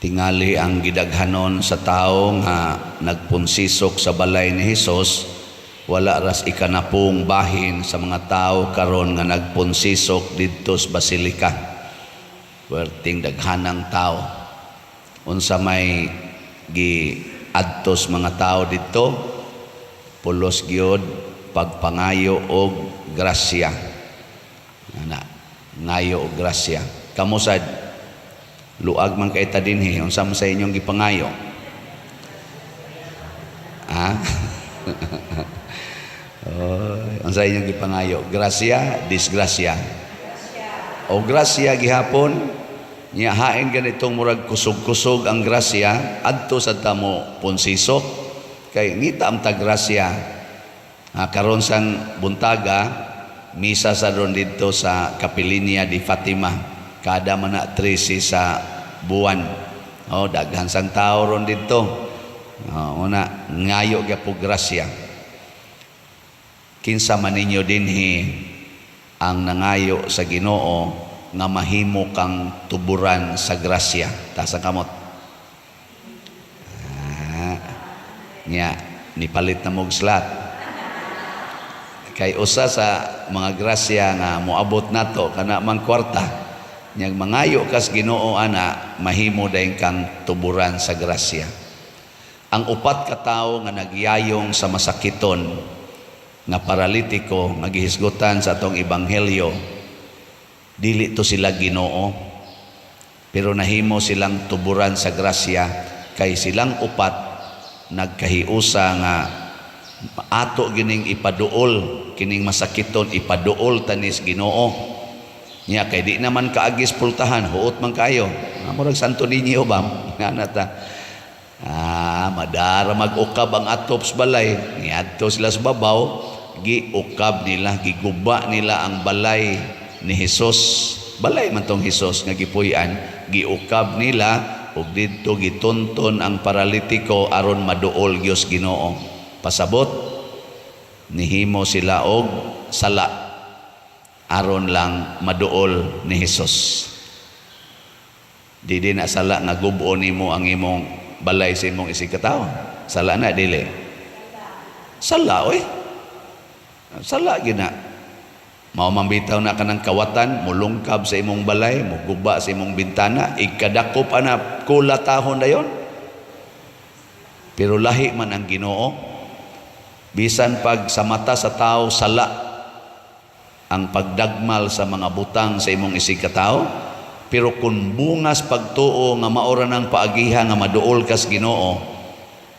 tingali ang gidaghanon sa tao nga nagpunsisok sa balay ni Hesus, wala ras ikanapong bahin sa mga tao karon nga nagpunsisok didto sa basilika. Werting daghanang tao. Unsa may giadtos mga tao didto, pulos gyud pagpangayo og grasya. Ngayo og grasya. Kamusad luag man kay ta dinhi, unsa man sa inyong gipangayo? Ha? Unsa inyong gipangayo? Grasya, disgrasya. O grasya gihapon, nya hain ganitong murag kusog-kusog ang grasya adto sa tamo punsisok kay ngita am ta grasya. Karon sang buntaga, misa sa ron dito sa Kapilinya di Fatima. Kada mana 13 sa buwan. Daghan sang tao ron dito. Una ngayo gyapon grasya. Kinsa man ninyo dinhi ang nangayo sa Ginoo nga mahimo kang tuburan sa grasya. Tasa kamot. Nya nipalit na mog slat. Kay usa sa mga grasya nga moabot nato kana mang kwarta. Nyag mangayo kas Ginoo ana mahimo dayon kang tuburan sa grasya. Ang upat ka tawo nga nagyayong sa masakiton nga paralitiko nga gihisgutan sa atong ebanghelyo, dili to sila Ginoo, pero nahimo silang tuburan sa grasya kay silang upat nagkahiusa nga ato gining ipaduol kining masakiton, ipaduol tanis Ginoo. Nya kay di naman kaagis pultahan, huot man kayo. Murag Santo Niño ba? Nata. Madara mag-ukab ang atops balay. Niadto sila sa babaw, giukab nila, giguba nila ang balay ni Hesus. Balay man tong Hesus nga gipuy-an, giukab nila ug didto gitunton ang paralitiko aron maduol Dios Ginoo. Pasabot nihimo sila og sala aron lang maduol ni Hesus. Di na sala nga gubo nimo ang imong balay sa imong isigkatawo. Sala na dili. Sala oy. Sala gina. Mao mambitaw na kanang kawatan, mulungkab sa imong balay, muguba sa imong bintana, ikadakop ana kulatahon dayon. Pero lahi man ang Ginoo. Bisan pag sa mata sa tao sala ang pagdagmal sa mga butang sa imong isigkatawo, pero kung bungas pagtuo nga maora ng paagiha nga maduol kas Ginoo,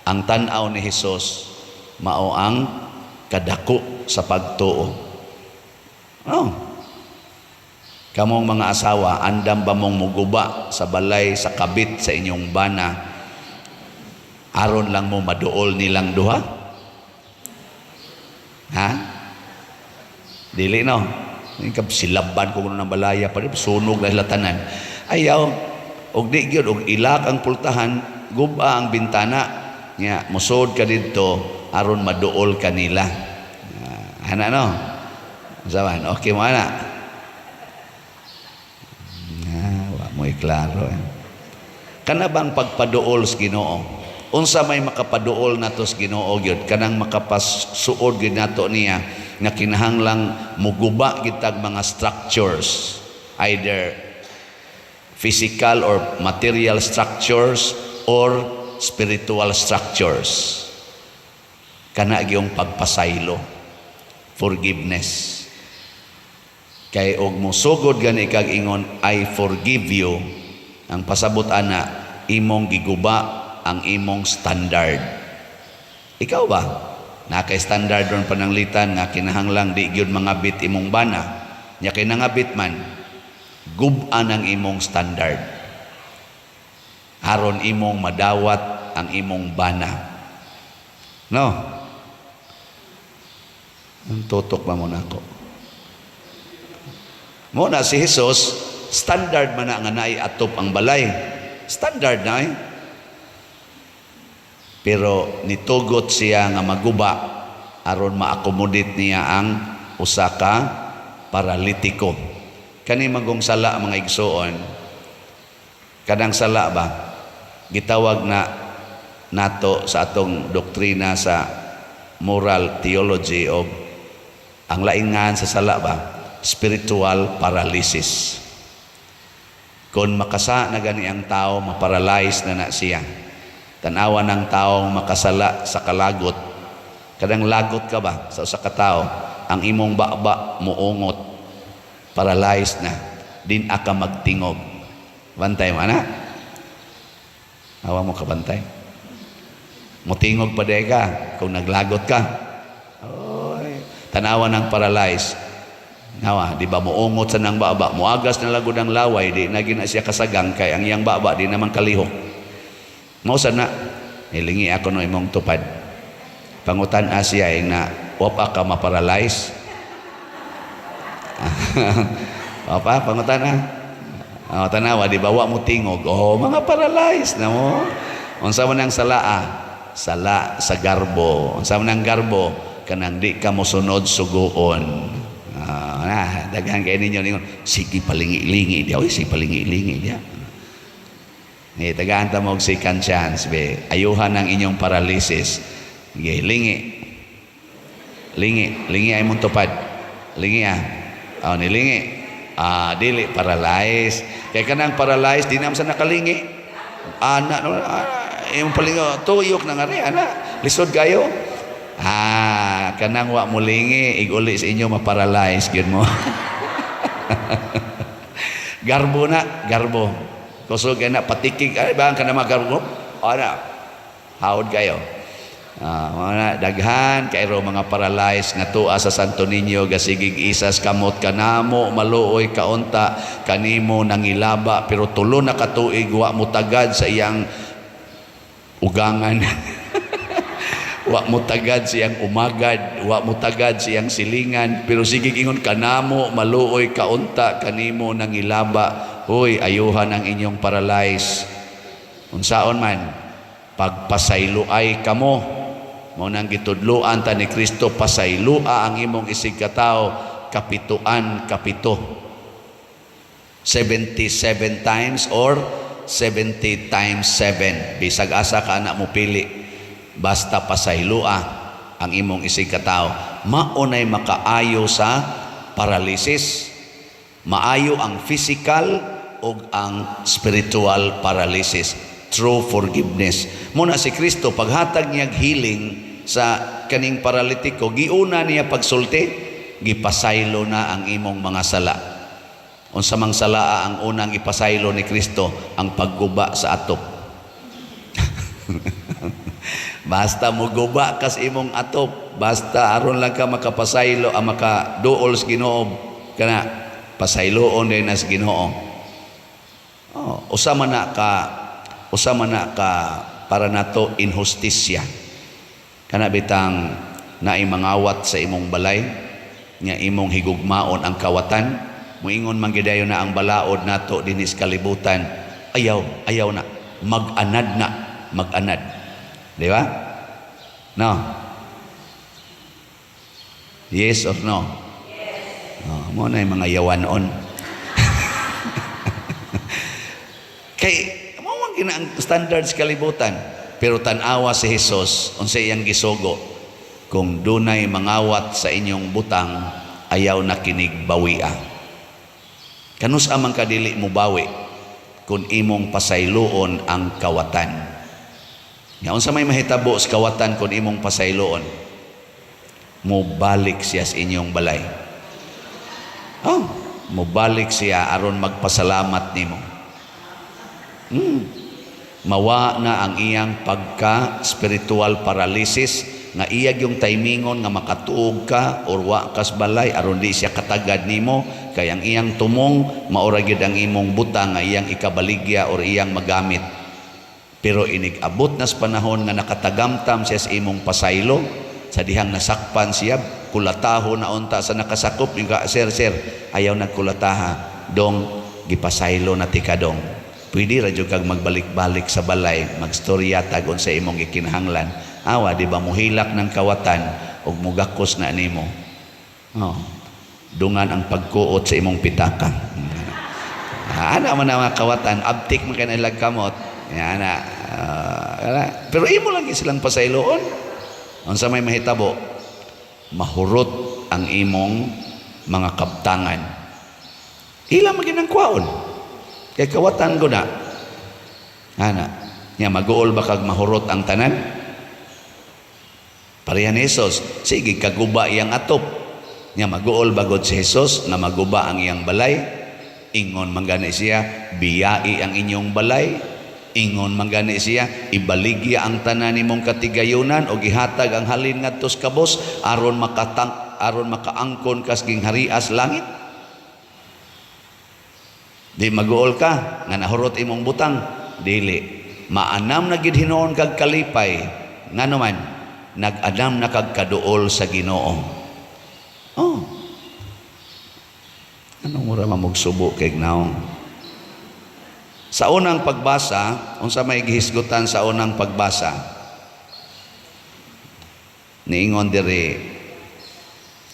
ang tan-aw ni Hesus mao ang kadako sa pagtuo. Kamong mga asawa, andam ba mong muguba sa balay sa kabit sa inyong bana aron lang mo maduol nilang duha? Ha? Dili no. Silaban ko ng balaya pa rin, sunog na hilatanan. Ayaw, og di gyud og ilak ang pultahan, guba ang bintana, nya musod ka dito aron maduol kanila. Ana no. Zaman, okay mo ana. Wa mo iklaro. Kana bang pagpaduol sa Ginoo? Unsa may makapaduol nato sa Ginoo gyud, kanang makapasuod gyud nato niya nga kinahanglang muguba gitag mga structures, either physical or material structures or spiritual structures. Kana gyung pagpasaylo, forgiveness. Kay og musugod gani kag ingon I forgive you, ang pasabot ana imong giguba ang imong standard. Ikaw ba? Naka-standard ron pananglitan nga kinahanglang di gyud mangabit imong bana. Nya kay nangabit man, gub-an ang imong standard. Aron imong madawat ang imong bana. No? Ang tutok ba mo nako? Mo na si Hesus, standard man na nga naay atop ang balay. Standard na eh. Pero nitugot siya nga maguba aron ma-accommodate niya ang usa ka paralitiko. Kani magong sala mga igsoon, kadang sala ba gitawag na nato sa atong doktrina sa moral theology o ang laingan sa sala ba, spiritual paralysis. Kung makasa na gani ang tao, maparalyze na siya. Tanawa ng taong makasala sa kalagot. Kadang lagot ka ba sa usa ka tao, ang imong baba muungot, paralyzed na, din aka magtingog. Bantay mo na? Hawa mo ka bantay? Mutingog pa day ka kung naglagot ka. Oy, tanawa ng paralyzed. Nawa, di ba muungot sa nang baba, muagas na lagod ang laway, di na gina siya kasagang kay ang iyang baba di naman kalihok. Mausa na, ilingi ako no imong tupad. Pangutan Asya ay na, wapa ka maparalyze. Wapa, pangutan na. Tanawa, di ba, wa mo tingog. Mga paralyze na mo. Unsa man ang salaa? Sala sa garbo. Unsa man ang garbo? Kanang di ka mo sunod suguon. Daghan kayo ninyo ningon, sige palingi-lingi diya. Sige palingi-lingi diya. Tagaan ta mo second chance. Ayuhan ang inyong paralysis. Lingi. Lingi ay mong tupad. Lingi nilingi. Dili paralyze. Kaya kanang paralyze, di naman sa nakalingi. Yung palingo, tuyok na nga rin, lisod kayo. Kanang wa mulingi, iguli sa inyo maparalyze, yun mo. Garbo na, garbo. Kusog na, patikig, ba ang kanama garbo? Haod kayo. Mga daghan kairo mga paralyzed nga tuwa sa Santo Niño gasigig isas kamot kanamo maluoy kaunta kanimo nangilaba pero tulo na katuig wa mo tagad sa iyang ugangan. Wa mo tagad siyang umagad, wa mo tagad siyang silingan pero sigig ingon kanamo maluoy kaunta kanimo nangilaba. Hoy, ayuhan ang inyong paralyzed. Unsaon man pagpasayloay kamo. Mo nang gitudloan ta ni Kristo, pasaylua ang imong isig katao, kapituan kapito. 77 times or 70 times 7. Bisag asa ka na mo pili. Basta pasaylua ang imong isig katao. Maunay makaayo sa paralysis. Maayo ang physical o ang spiritual paralysis. True forgiveness. Muna si Kristo, paghatag niyag healing sa kaning paralitiko, giuna niya pagsulti, gipasaylo na ang imong mga sala. Unsa mang salaa ang unang ipasaylo ni Kristo, ang pagguba sa atop. Basta mo guba kas imong atop, basta aron lang ka makapasaylo, makaduol sa Ginoo, kana pasayloon din as Ginoo. Usama na ka para nato inhustisya kana bitang naimangawat sa imong balay nga imong higugmaon ang kawatan moingon man gidayon na ang balaod nato dinis kalibutan ayaw na mag-anad di ba no yes or no mo na yung mga yawanon kay ang standards kalibutan pero tanawa si Jesus unsa iyang gisugo kung dunay mangawat sa inyong butang ayaw na kinig bawia kanus amang kadili mo bawi kung imong pasayloon ang kawatan nga unsa may mahitabo sa kawatan kung imong pasayloon mo balik siya sa inyong balay mo balik siya aron magpasalamat nimo mawa na ang iyang pagka-spiritual paralysis nga iyag yung timingon nga makatuog ka or wa kas balay aron di siya katagad nimo kay ang iyang tumong maura gyud ang imong butang nga iyang ikabaligya or iyang magamit pero inig-abot na sa panahon nga nakatagamtam siya sa imong pasaylo sa dihang nasakpan siya kulataho na unta sa nakasakop nga sir ayaw nagkulataha dong gipasaylo na tikadong. Pwede radyo kag magbalik-balik sa balay, magstorya tagon sa imong ikinahanglan. Awa, di ba muhilak ng kawatan o mugakos na nimo. Dungan ang pagkuot sa imong pitaka. Ana man ang kawatan, abtik man kanay kamot. Ana, Pero imo lagi silang pasayloon. Unsa may mahitabo, mahurot ang imong mga kabtangan. Ila maginang kwaon. Kay kawatan ko na. Ana, nya maguol ba kag mahurot ang tanan? Pareha ni Jesus, sige kaguba iyang atop. Nya maguol ba gud si Jesus na maguba ang iyang balay? Ingon man gani siya, biyai ang inyong balay. Ingon man gani siya, ibaligya ang tanan nimong katigayunan o gihatag ang halin ngadto sa kabos aron makaangkon kas gingharias langit. Di maguol ka nga nahurot imong butang, dili. Maanam na gid hinuon kag kalipay, ngano man nag-anam na kag kaduol sa Ginoo. Oh. Anong mura mamugsubo kay naong? Sa unang pagbasa, unsa may gihisgutan sa unang pagbasa? Niingon diri,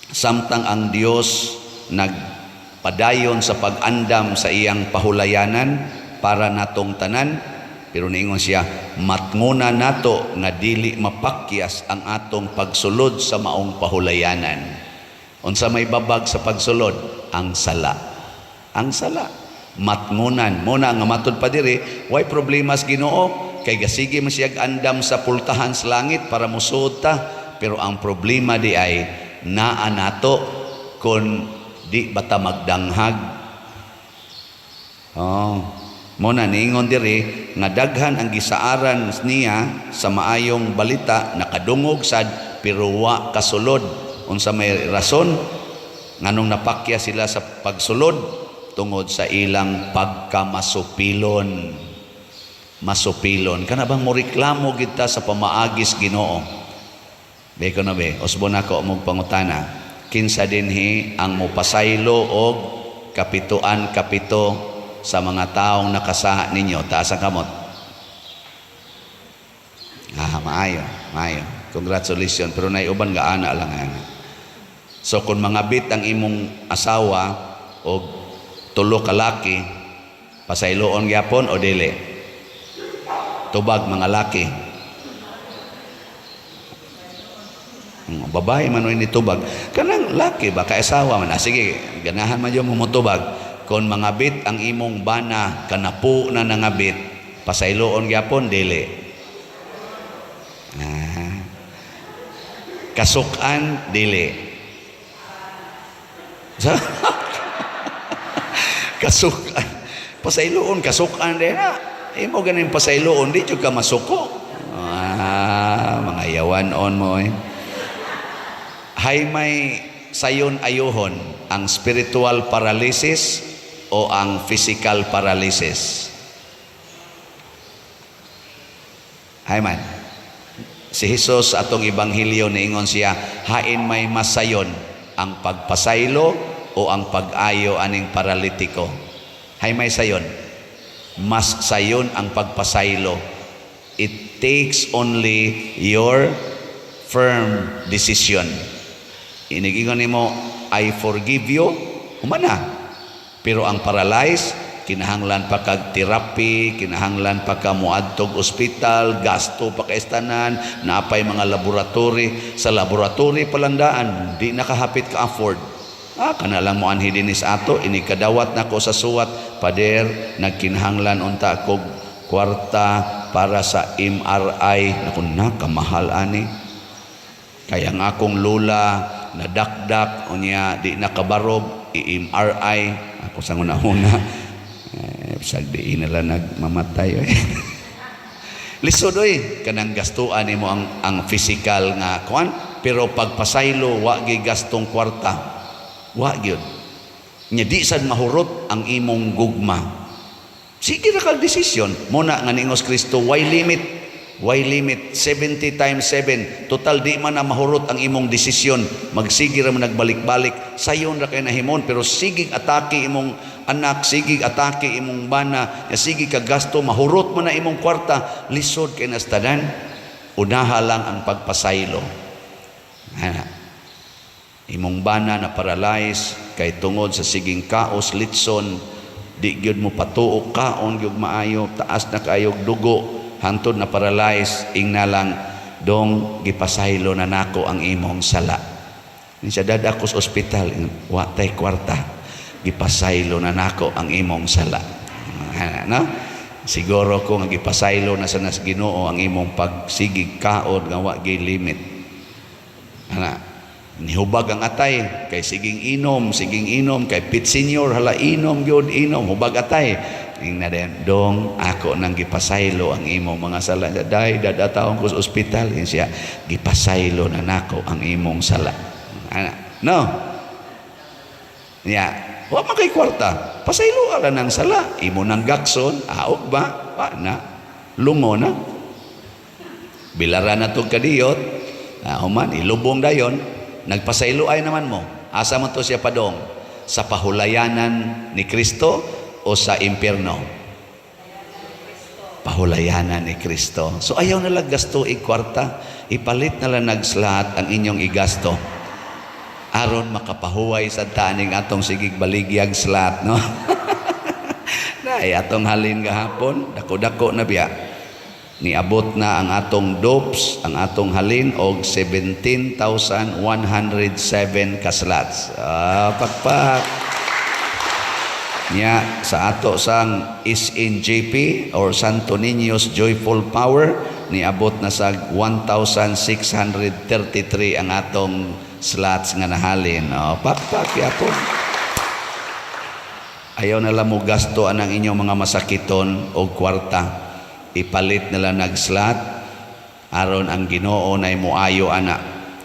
samtang ang Dios nagpadayon sa pag-andam sa iyang pahulayanan para natong tanan, pero niingon siya, matnguna nato nga dili mapakyas ang atong pagsulod sa maong pahulayanan. Unsa may babag sa pagsulod? Ang sala. Ang sala. Matngunan. Muna nga matod pa diri, way problema sa Ginoo, kay gasige man siya andam sa pultahan sa langit para musuod ta, pero ang problema di ay naa nato kung di bata magdanghag. Muna niingon diri nga daghan ang gisaaran niya sa maayong balita, nakadungog sad pero wa kasulod. Unsa may rason nganong napakya sila sa pagsulod? Tungod sa ilang pagkamasupilon. Masupilon. Kana bang mo reklamo kita sa pamaagis Ginoo? Be ko na be, usbo na ko mong pangutana. Kinsa dinhi ang mopasaylo og kapito sa mga taong nakasaha ninyo? Taas ang kamot. Maayo. Congratulations. Pero naiuban nga ana lang yan. So kung mangabit ang imong asawa o tulo ka laki, pasayloon gyapon o dili? Tubag mga laki. Babae man ni tubag. Kanang laki ba kaasawa man? Sige, ganahan man yung mumutubag. Kung mangabit ang imong bana, kanapu na nangabit, pasayloon gyapon dili? Kasukan dili? Kasukan. Pasayloon, kasukan din na. Imo ganin pasayloon, di ka masuko. Mga yawanon mo eh. Hay may sayon ayuhon ang spiritual paralysis o ang physical paralysis? Hay man. Si Jesus atong ibanghilyo niingon siya, hain may masayon ang pagpasaylo o ang pag-ayo aning paralitiko. Hay may sayon. Mas sayon ang pagpasaylo. It takes only your firm decision. Inigingon nimo, I forgive you, humana. Pero ang paralyzed, kinahanglan pa kag therapy, kinahanglan pa ka muadtog ospital, gasto pa kaistanan, naapay mga laboratory. Sa laboratory palandaan, di nakahapit ka afford. Kana lang mo anhi dinis ato, inikadawat na ko sa suwat, pader, nagkinahanglan unta kog kwarta para sa MRI. Naku na, kamahal ani. Kaya nga akong lula, nadakdak, unya di nakabarog, i-MRI. Ako sa una-una, sagdiin nila nagmamatay. Lisod kanang gastuan mo ang physical nga kuan, pero pagpasaylo, wa gi gastong kwarta. Wa gyud. Nya di sad mahurot ang imong gugma. Sige ra kag desisyon. Muna nga ningos Kristo, why limit? Why limit? 70 times 7. Total di man na mahurot ang imong desisyon. Magsige ra man nagbalik-balik. Sayon ra kay nahimon, pero sige atake imong anak, sige atake imong bana, sige ka gasto, mahurot mo na imong kwarta, lisod kay nastadan. Unaha lang ang pagpasaylo. Imong bana na paralyze kay tungod sa siging kaos litson, di gyud mo patuok kaon gyud maayo, taas na kayog dugo, hantod na paralyze, ingna lang, dong gipasaylo na nako ang imong sala. Siya dada ko sa ospital, watay kwarta, gipasaylo na nako ang imong sala. No? Siguro ko nga gipasaylo na sa nas Ginoo ang imong pagsigig kaod nga wa gay limit. Nihubag ang atay kay siging inom kay pit senior hala inom gyud inom hubag atay ingna den dong ako nang gipasaylo ang imong mga sala day dadataon ko sa ospital siya gipasaylo na nako ang imong sala no ya wa man kay kwarta pasaylo ala nang sala imo nang gakson aog ba wa na lungo na bilaran na tog kadiyot human ilubong dayon. Nagpasaylo ay naman mo. Asa mo to siya padong? Sa pahulayanan ni Kristo o sa impyerno? Pahulayanan ni Kristo. So ayaw na lang gasto ikwarta. Ipalit na lang nagslat ang inyong igasto. Aron makapahuway sa taning atong sigig baligyag slat, no? Nay, atong halin gahapon, dako-dako na biya. Niabot na ang atong dopes, ang atong halin og 17,107 kaslats. Pakpak. Nya sa ato sang SNJP or Santo Niño's Joyful Power niabot na sa 1,633 ang atong slots nga nahalin. Pakpak yapon. Ayaw na lang mo gasto anang inyong mga masakiton o kwarta. Ipalit nila nagslot aron ang Ginoo nay moayo ana.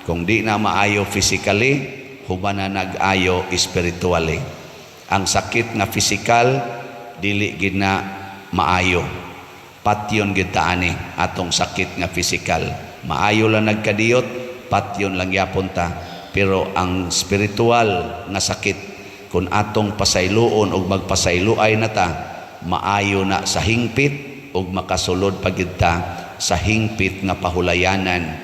Kung di na maayo physically, human na nag-ayo spiritually. Ang sakit nga physical dili gid na maayo. Patyon gid taani atong sakit nga physical. Maayo lang nagkadiyot, patyon lang yapon ta. Pero ang spiritual nga sakit kung atong pasayloon og magpasayloay na ta, maayo na sa hingpit ug makasulod pagid ta sa hingpit nga pahulayanan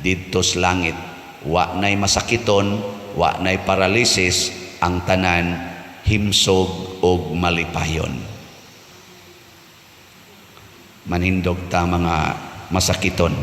didto sa langit. Wa nay masakiton, wa nay paralysis, ang tanan himsog ug malipayon. Manindog ta mga masakiton.